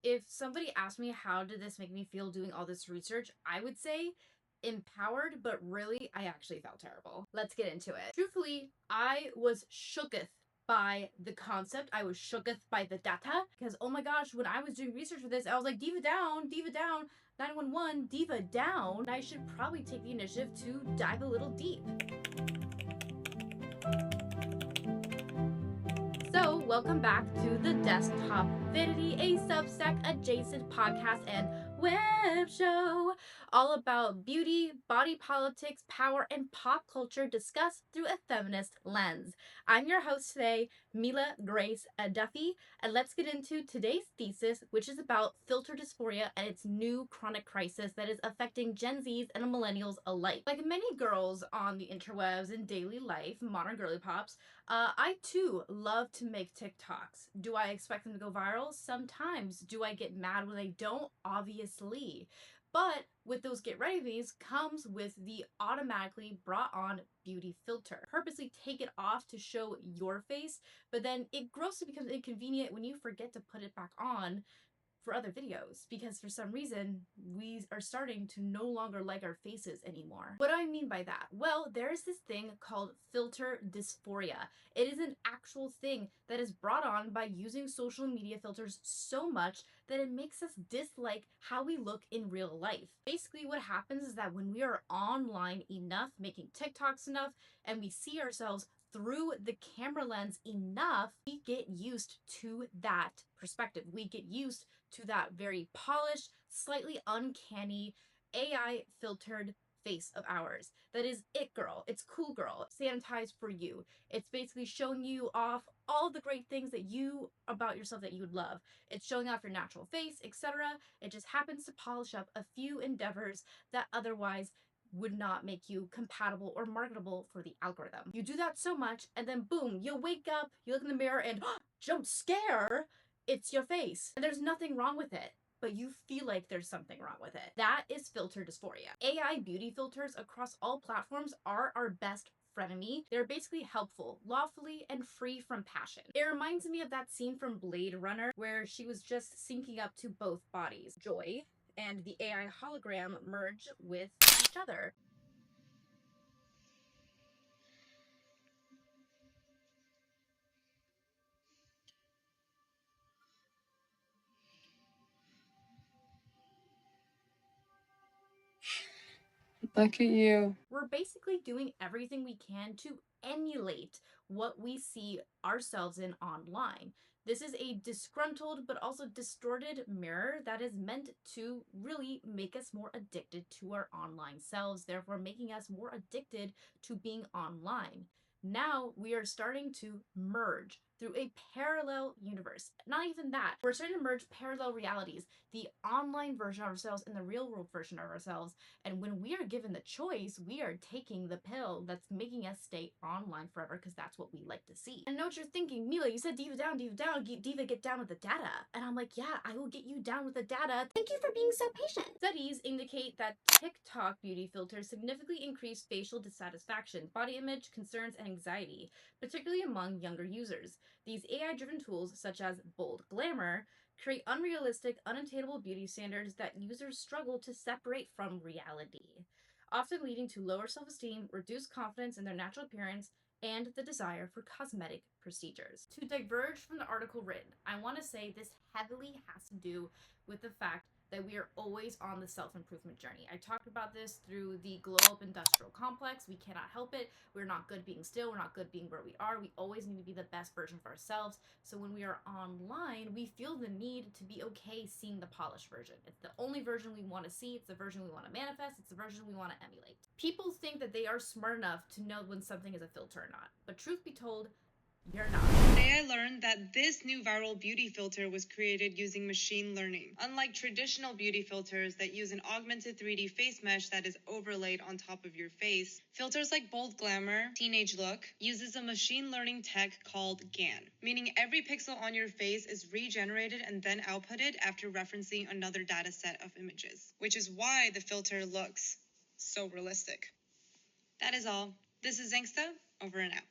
If somebody asked me how did this make me feel doing all this research, I would say empowered, but really, I actually felt terrible. Let's get into it. Truthfully, I was shooketh by the concept. I was shooketh by the data because, oh my gosh, when I was doing research for this, I was like, diva down, 911, diva down. I should probably take the initiative to dive a little deep. So, welcome back to the Desktop Vanity, a substack adjacent podcast and web show all about beauty, body politics, power, and pop culture discussed through a feminist lens. I'm your host today, Mila Grace Duffy, and let's get into today's thesis, which is about filter dysphoria and its new chronic crisis that is affecting Gen Zs and millennials alike. Like many girls on the interwebs in daily life, modern girly pops, I too love to make TikToks. Do I expect them to go viral? Sometimes. Do I get mad when they don't? Obviously. But with those get ready things comes with the automatically brought on beauty filter. Purposely take it off to show your face, but then it grossly becomes inconvenient when you forget to put it back on for other videos because for some reason we are starting to no longer like our faces anymore. What do I mean by that? Well, there's this thing called filter dysphoria. It is an actual thing that is brought on by using social media filters so much that it makes us dislike how we look in real life. Basically, what happens is that when we are online enough, making TikToks enough, and we see ourselves through the camera lens enough, we get used to that perspective. We get used to that very polished, slightly uncanny, AI filtered face of ours. That is it, girl. It's cool, girl. Sanitized for you. It's basically showing you off all the great things that you about yourself that you would love. It's showing off your natural face, etc. It just happens to polish up a few endeavors that otherwise would not make you compatible or marketable for the algorithm. You do that so much, and then boom, you wake up, you look in the mirror, and jump scare, it's your face. And there's nothing wrong with it, but you feel like there's something wrong with it. That is filter dysphoria. AI beauty filters across all platforms are our best frenemy. They're basically helpful, lawfully, and free from passion. It reminds me of that scene from Blade Runner where she was just syncing up to both bodies. Joy and the AI hologram merge with each other. Look at you. We're basically doing everything we can to emulate what we see ourselves in online. This is a disgruntled but also distorted mirror that is meant to really make us more addicted to our online selves, therefore making us more addicted to being online. Now we are starting to merge through a parallel universe. Not even that. We're starting to merge parallel realities, the online version of ourselves and the real world version of ourselves. And when we are given the choice, we are taking the pill that's making us stay online forever because that's what we like to see. I know what you're thinking, Mila, you said diva down, diva get down with the data. And I'm like, yeah, I will get you down with the data. Thank you for being so patient. Studies indicate that TikTok beauty filters significantly increase facial dissatisfaction, body image concerns, and anxiety, particularly among younger users. These AI-driven tools, such as Bold Glamour, create unrealistic, unattainable beauty standards that users struggle to separate from reality, often leading to lower self-esteem, reduced confidence in their natural appearance, and the desire for cosmetic procedures. To diverge from the article written, I want to say this heavily has to do with the fact that we are always on the self-improvement journey. I talked about this through the glow up industrial complex. We cannot help it. We're not good being still. We're not good being where we are. We always need to be the best version of ourselves. So when we are online, we feel the need to be okay seeing the polished version. It's the only version we want to see. It's the version we want to manifest. It's the version we want to emulate. People think that they are smart enough to know when something is a filter or not. But truth be told, you're not. Today I learned that this new viral beauty filter was created using machine learning. Unlike traditional beauty filters that use an augmented 3D face mesh that is overlaid on top of your face, filters like Bold Glamour, Teenage Look, uses a machine learning tech called GAN, meaning every pixel on your face is regenerated and then outputted after referencing another data set of images, which is why the filter looks so realistic. That is all. This is Zangsta, over and out.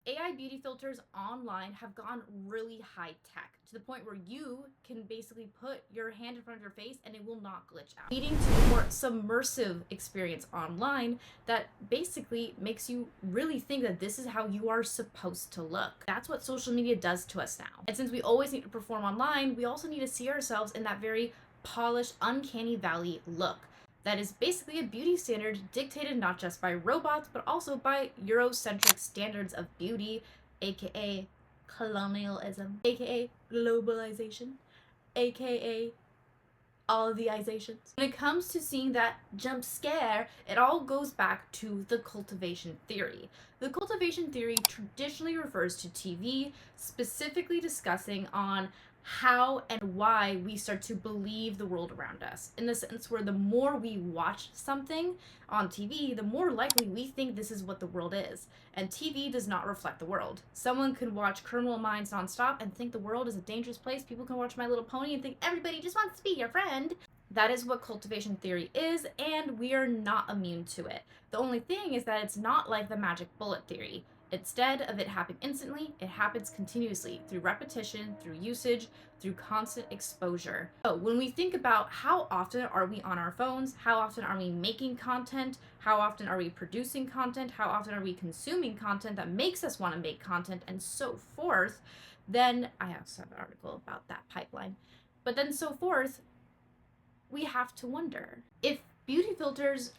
AI beauty filters online have gone really high tech to the point where you can basically put your hand in front of your face and it will not glitch out, leading to a more submersive experience online that basically makes you really think that this is how you are supposed to look. That's what social media does to us now. And since we always need to perform online, we also need to see ourselves in that very polished, uncanny valley look that is basically a beauty standard dictated not just by robots, but also by Eurocentric standards of beauty, aka colonialism, aka globalization, aka all of the izations. When it comes to seeing that jump scare, it all goes back to the cultivation theory. The cultivation theory traditionally refers to TV, specifically discussing on how and why we start to believe the world around us. In the sense where the more we watch something on TV, the more likely we think this is what the world is. And TV does not reflect the world. Someone can watch Criminal Minds nonstop and think the world is a dangerous place. People can watch My Little Pony and think everybody just wants to be your friend. That is what cultivation theory is, and we are not immune to it. The only thing is that it's not like the magic bullet theory. Instead of it happening instantly, it happens continuously through repetition, through usage, through constant exposure. So when we think about how often are we on our phones, how often are we making content, how often are we producing content, how often are we consuming content that makes us want to make content, and so forth, then I also have an article about that pipeline. But then so forth, we have to wonder if beauty filters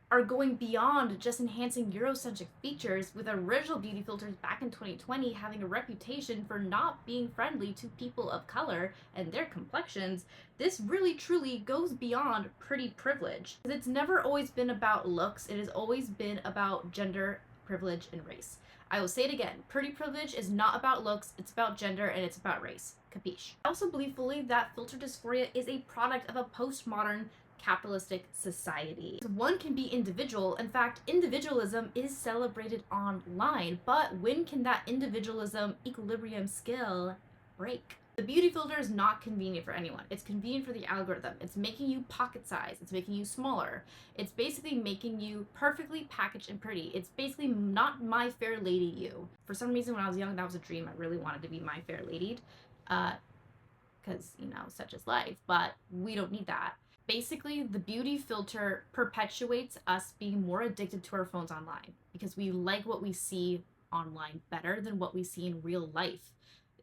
are going beyond just enhancing Eurocentric features, with original beauty filters back in 2020 having a reputation for not being friendly to people of color and their complexions. This really truly goes beyond pretty privilege. It's never always been about looks, it has always been about gender, privilege, and race. I will say it again, pretty privilege is not about looks, it's about gender and it's about race. Capiche? I also believe fully that filter dysphoria is a product of a postmodern capitalistic society. One can be individual. In fact, individualism is celebrated online, but when can that individualism equilibrium skill break? The beauty filter is not convenient for anyone. It's convenient for the algorithm. It's making you pocket size. It's making you smaller. It's basically making you perfectly packaged and pretty. It's basically not My Fair Lady you. For some reason, when I was young, that was a dream. I really wanted to be My Fair Ladied. Because, such is life. But we don't need that. Basically, the beauty filter perpetuates us being more addicted to our phones online because we like what we see online better than what we see in real life.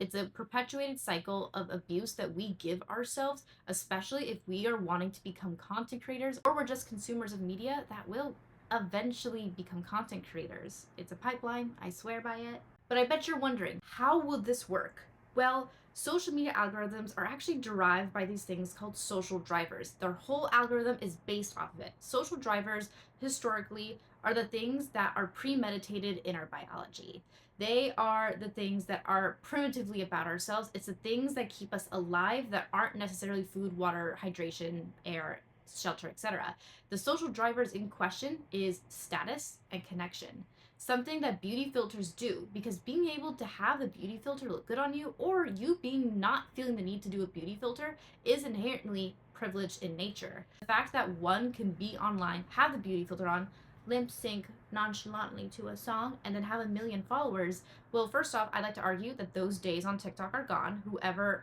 It's a perpetuated cycle of abuse that we give ourselves, especially if we are wanting to become content creators or we're just consumers of media that will eventually become content creators. It's a pipeline, I swear by it. But I bet you're wondering, how will this work? Well, social media algorithms are actually derived by these things called social drivers. Their whole algorithm is based off of it. Social drivers, historically, are the things that are premeditated in our biology. They are the things that are primitively about ourselves. It's the things that keep us alive that aren't necessarily food, water, hydration, air, shelter, etc. The social drivers in question is status and connection. Something that beauty filters do, because being able to have the beauty filter look good on you, or you being not feeling the need to do a beauty filter, is inherently privileged in nature. The fact that one can be online, have the beauty filter on, lip sync nonchalantly to a song, and then have 1 million followers, well, first off, I'd like to argue that those days on TikTok are gone.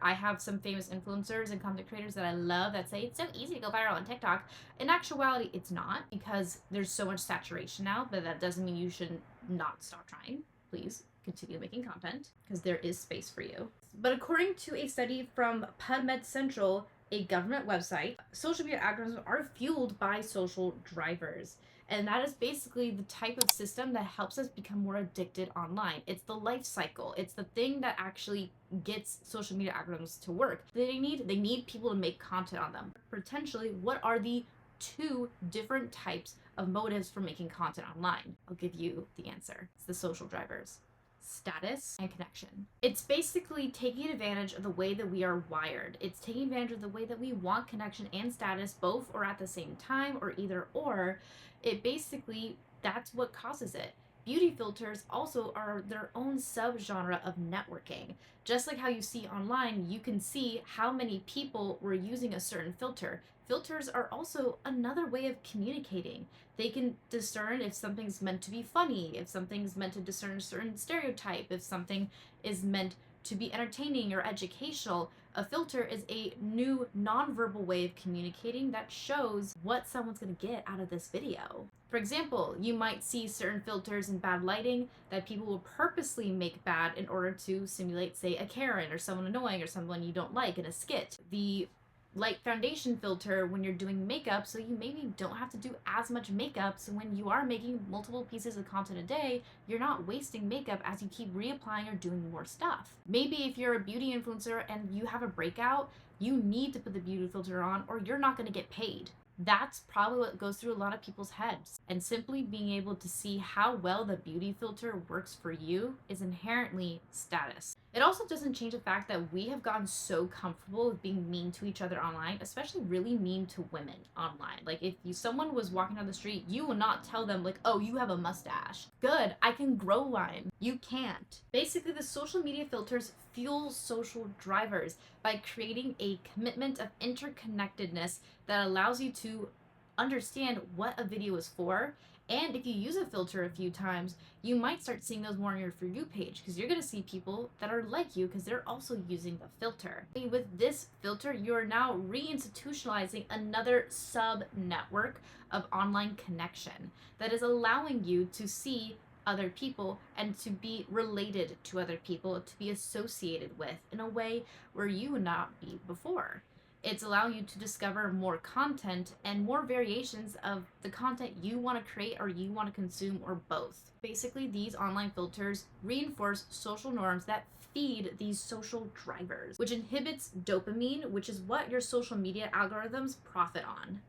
I have some famous influencers and content creators that I love that say it's so easy to go viral on TikTok. In actuality, it's not, because there's so much saturation now, but that doesn't mean you should not stop trying. Please continue making content, because there is space for you. But according to a study from PubMed Central, a government website, social media algorithms are fueled by social drivers. And that is basically the type of system that helps us become more addicted online. It's the life cycle. It's the thing that actually gets social media algorithms to work. They need people to make content on them. Potentially, what are the 2 different types of motives for making content online? I'll give you the answer. It's the social drivers. Status and connection. It's basically taking advantage of the way that we are wired. It's taking advantage of the way that we want connection and status both or at the same time, or either or. It basically, that's what causes it. Beauty filters also are their own subgenre of networking. Just like how you see online, you can see how many people were using a certain filter. Filters are also another way of communicating. They can discern if something's meant to be funny, if something's meant to discern a certain stereotype, if something is meant to be entertaining or educational. A filter is a new nonverbal way of communicating that shows what someone's going to get out of this video. For example, you might see certain filters in bad lighting that people will purposely make bad in order to simulate, say, a Karen or someone annoying or someone you don't like in a skit. The light foundation filter when you're doing makeup, so you maybe don't have to do as much makeup, so when you are making multiple pieces of content a day, you're not wasting makeup as you keep reapplying or doing more stuff. Maybe if you're a beauty influencer and you have a breakout, you need to put the beauty filter on or you're not going to get paid. That's probably what goes through a lot of people's heads. And simply being able to see how well the beauty filter works for you is inherently status. It also doesn't change the fact that we have gotten so comfortable with being mean to each other online, especially really mean to women online. Like if someone was walking down the street, you will not tell them like, oh, you have a mustache. Good, I can grow one. You can't. Basically, the social media filters fuel social drivers by creating a commitment of interconnectedness that allows you to understand what a video is for. And if you use a filter a few times, you might start seeing those more on your For You page because you're going to see people that are like you because they're also using the filter. With this filter, you are now reinstitutionalizing another sub network of online connection that is allowing you to see other people and to be related to other people, to be associated with in a way where you would not be before. It's allowing you to discover more content and more variations of the content you want to create or you want to consume or both. Basically, these online filters reinforce social norms that feed these social drivers, which inhibits dopamine, which is what your social media algorithms profit on.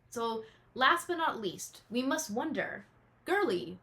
So, last but not least, we must wonder, girly,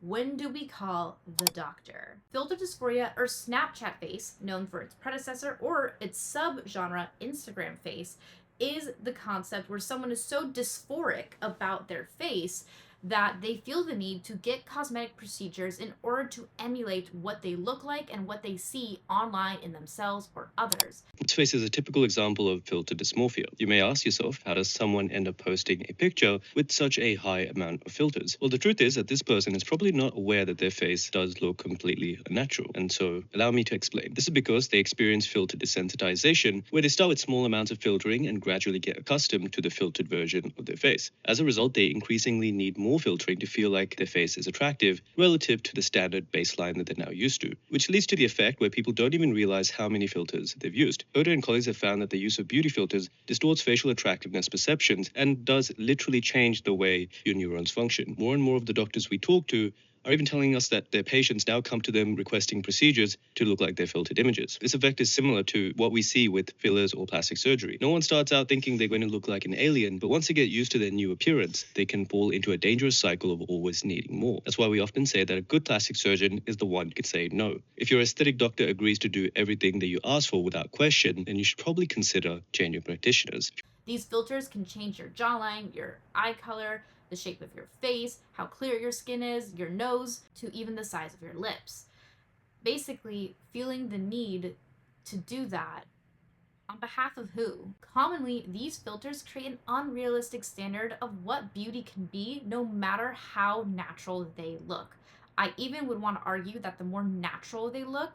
when do we call the doctor? Filter dysphoria, or Snapchat face, known for its predecessor or its subgenre Instagram face, is the concept where someone is so dysphoric about their face that they feel the need to get cosmetic procedures in order to emulate what they look like and what they see online in themselves or others. This face is a typical example of filter dysmorphia. You may ask yourself, how does someone end up posting a picture with such a high amount of filters? Well, the truth is that this person is probably not aware that their face does look completely unnatural. And so, allow me to explain. This is because they experience filter desensitization, where they start with small amounts of filtering and gradually get accustomed to the filtered version of their face. As a result, they increasingly need more filtering to feel like their face is attractive relative to the standard baseline that they're now used to, which leads to the effect where people don't even realize how many filters they've used. Oda and colleagues have found that the use of beauty filters distorts facial attractiveness perceptions and does literally change the way your neurons function. More and more of the doctors we talk to are even telling us that their patients now come to them requesting procedures to look like their filtered images. This effect is similar to what we see with fillers or plastic surgery. No one starts out thinking they're going to look like an alien, but once they get used to their new appearance, they can fall into a dangerous cycle of always needing more. That's why we often say that a good plastic surgeon is the one who can say no. If your aesthetic doctor agrees to do everything that you ask for without question, then you should probably consider changing practitioners. These filters can change your jawline, your eye color, the shape of your face, how clear your skin is, your nose, to even the size of your lips. Basically, feeling the need to do that on behalf of who? Commonly, these filters create an unrealistic standard of what beauty can be, no matter how natural they look. I even would want to argue that the more natural they look,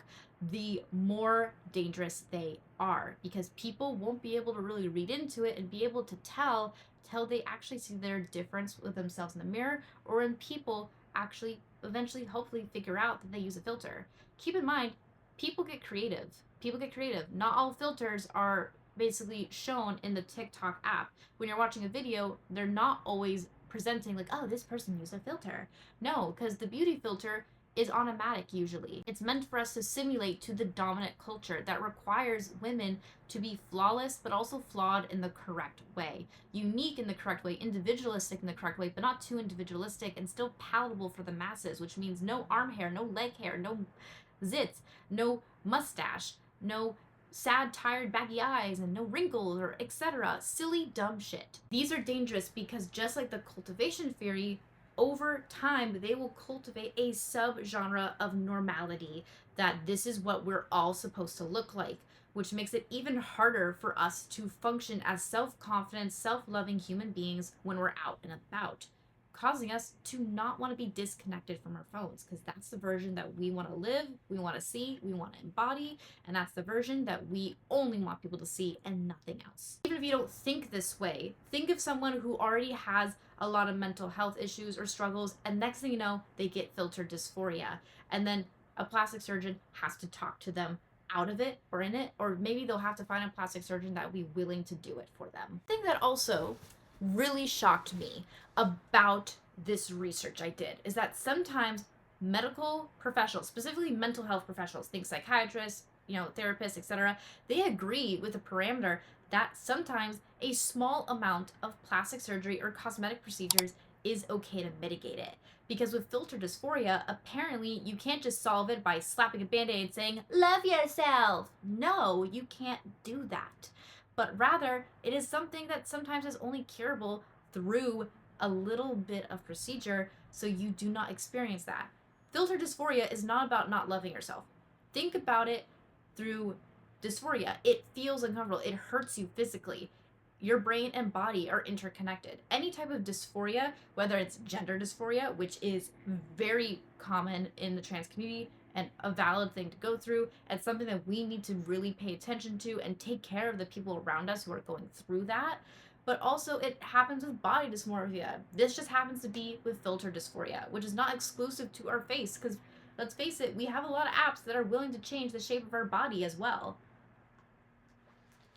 the more dangerous they are, because people won't be able to really read into it and be able to tell till they actually see their difference with themselves in the mirror, or when people actually eventually hopefully figure out that they use a filter. Keep in mind, people get creative. Not all filters are basically shown in the TikTok app. When you're watching a video, they're not always presenting like, oh, this person used a filter. No, because the beauty filter is automatic usually. It's meant for us to simulate to the dominant culture that requires women to be flawless, but also flawed in the correct way. Unique in the correct way, individualistic in the correct way, but not too individualistic, and still palatable for the masses, which means no arm hair, no leg hair, no zits, no mustache, no sad, tired, baggy eyes, and no wrinkles, or etc. Silly, dumb shit. These are dangerous because just like the cultivation theory, over time, they will cultivate a subgenre of normality that this is what we're all supposed to look like, which makes it even harder for us to function as self-confident, self-loving human beings when we're out and about, causing us to not want to be disconnected from our phones, because that's the version that we want to live, we want to see, we want to embody, and that's the version that we only want people to see and nothing else. Even if you don't think this way, think of someone who already has a lot of mental health issues or struggles, and next thing you know, they get filter dysphoria, and then a plastic surgeon has to talk to them out of it or in it, or maybe they'll have to find a plastic surgeon that will be willing to do it for them. The thing that also really shocked me about this research I did is that sometimes medical professionals, specifically mental health professionals, think psychiatrists, therapists, etc., they agree with the parameter that sometimes a small amount of plastic surgery or cosmetic procedures is okay to mitigate it. Because with filter dysphoria, apparently you can't just solve it by slapping a band-aid saying, love yourself. No, you can't do that. But rather, it is something that sometimes is only curable through a little bit of procedure, so you do not experience that. Filter dysphoria is not about not loving yourself. Think about it through dysphoria. It feels uncomfortable. It hurts you physically. Your brain and body are interconnected. Any type of dysphoria, whether it's gender dysphoria, which is very common in the trans community and a valid thing to go through, and something that we need to really pay attention to and take care of the people around us who are going through that. But also it happens with body dysmorphia. This just happens to be with filter dysphoria, which is not exclusive to our face, because let's face it, we have a lot of apps that are willing to change the shape of our body as well,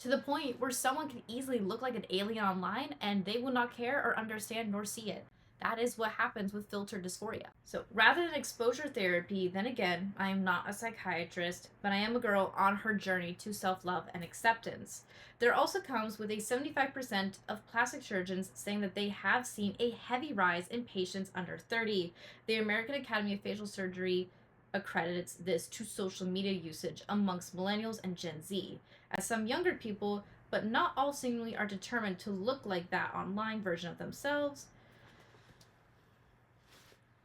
to the point where someone can easily look like an alien online and they will not care or understand nor see it. That is what happens with filter dysphoria. So rather than exposure therapy, then again, I am not a psychiatrist, but I am a girl on her journey to self-love and acceptance. There also comes with a 75% of plastic surgeons saying that they have seen a heavy rise in patients under 30. The American Academy of Facial Surgery accredits this to social media usage amongst millennials and Gen Z, as some younger people, but not all seemingly, are determined to look like that online version of themselves.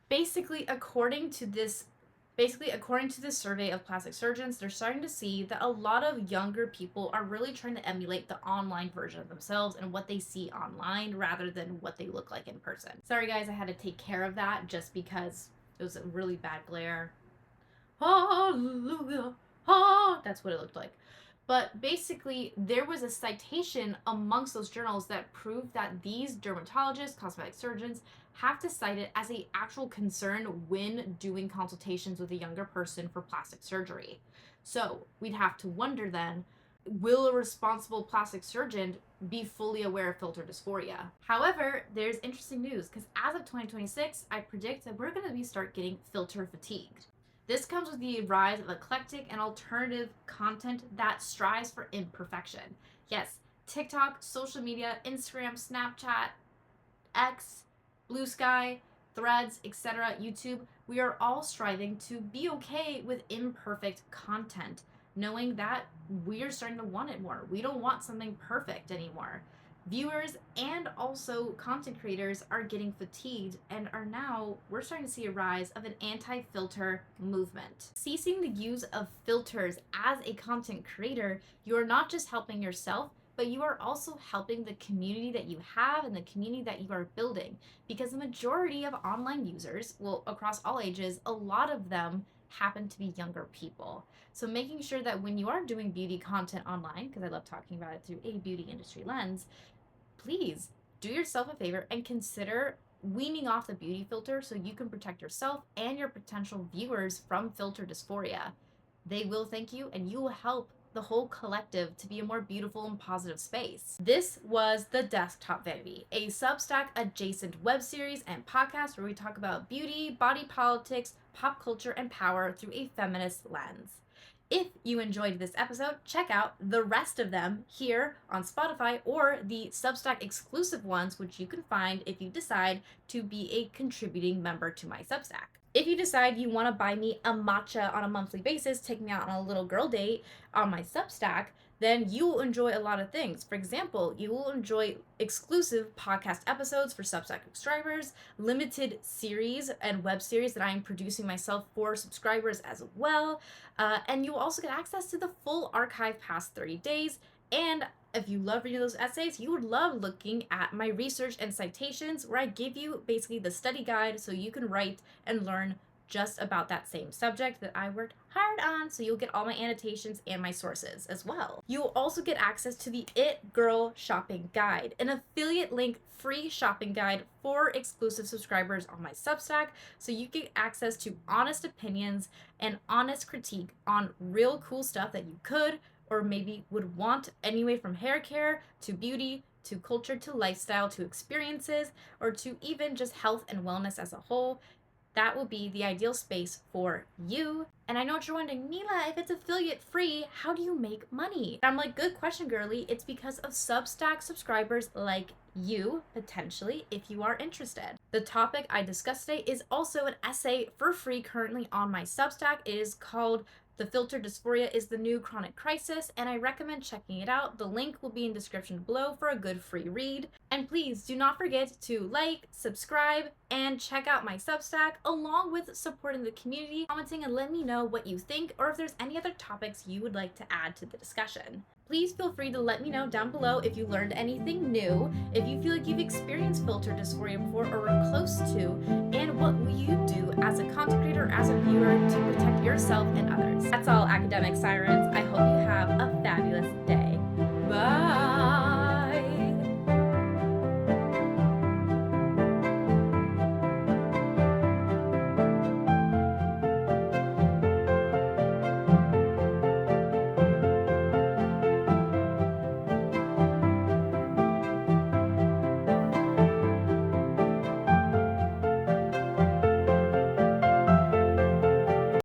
Basically, according to this survey of plastic surgeons, they're starting to see that a lot of younger people are really trying to emulate the online version of themselves and what they see online rather than what they look like in person. Sorry guys, I had to take care of that just because it was a really bad glare. Hallelujah. That's what it looked like. But basically, there was a citation amongst those journals that proved that these dermatologists, cosmetic surgeons, have to cite it as an actual concern when doing consultations with a younger person for plastic surgery. So we'd have to wonder then, will a responsible plastic surgeon be fully aware of filter dysphoria? However, there's interesting news, because as of 2026, I predict that we're going to start getting filter fatigued. This comes with the rise of eclectic and alternative content that strives for imperfection. Yes, TikTok, social media, Instagram, Snapchat, X, Blue Sky, Threads, etc., YouTube, we are all striving to be okay with imperfect content, knowing that we're starting to want it more. We don't want something perfect anymore. Viewers and also content creators are getting fatigued, and we're starting to see a rise of an anti-filter movement. Ceasing the use of filters as a content creator, you are not just helping yourself, but you are also helping the community that you have and the community that you are building, because the majority of online users, well, across all ages, a lot of them happen to be younger people. So making sure that when you are doing beauty content online, because I love talking about it through a beauty industry lens, please do yourself a favor and consider weaning off the beauty filter so you can protect yourself and your potential viewers from filter dysphoria. They will thank you, and you will help the whole collective to be a more beautiful and positive space. This was the Desktop Vanity, a Substack adjacent web series and podcast where we talk about beauty, body politics, pop culture, and power through a feminist lens. If you enjoyed this episode, check out the rest of them here on Spotify, or the Substack exclusive ones, which you can find if you decide to be a contributing member to my Substack. If you decide you want to buy me a matcha on a monthly basis, take me out on a little girl date on my Substack, then you will enjoy a lot of things. For example, you will enjoy exclusive podcast episodes for Substack subscribers, limited series and web series that I am producing myself for subscribers as well, and you will also get access to the full archive past 30 days. And if you love reading those essays, you would love looking at my research and citations, where I give you basically the study guide so you can write and learn just about that same subject that I worked hard on, so you'll get all my annotations and my sources as well. You will also get access to the It Girl Shopping Guide, an affiliate link free shopping guide for exclusive subscribers on my Substack, so you get access to honest opinions and honest critique on real cool stuff that you could or maybe would want anyway, from hair care to beauty to culture to lifestyle to experiences or to even just health and wellness as a whole. That will be the ideal space for you. And I know what you're wondering, Mila, if it's affiliate free, how do you make money? And I'm like, good question, girly. It's because of Substack subscribers like you, potentially, if you are interested. The topic I discussed today is also an essay for free currently on my Substack. It is called The Filter Dysphoria is the New Chronic Crisis, and I recommend checking it out. The link will be in the description below for a good free read. And please do not forget to like, subscribe, and check out my Substack, along with supporting the community, commenting, and letting me know what you think, or if there's any other topics you would like to add to the discussion. Please feel free to let me know down below if you learned anything new, if you feel like you've experienced filter dysphoria before or were close to, and what will you do as a content creator, as a viewer, to protect yourself and others. That's all, academic sirens.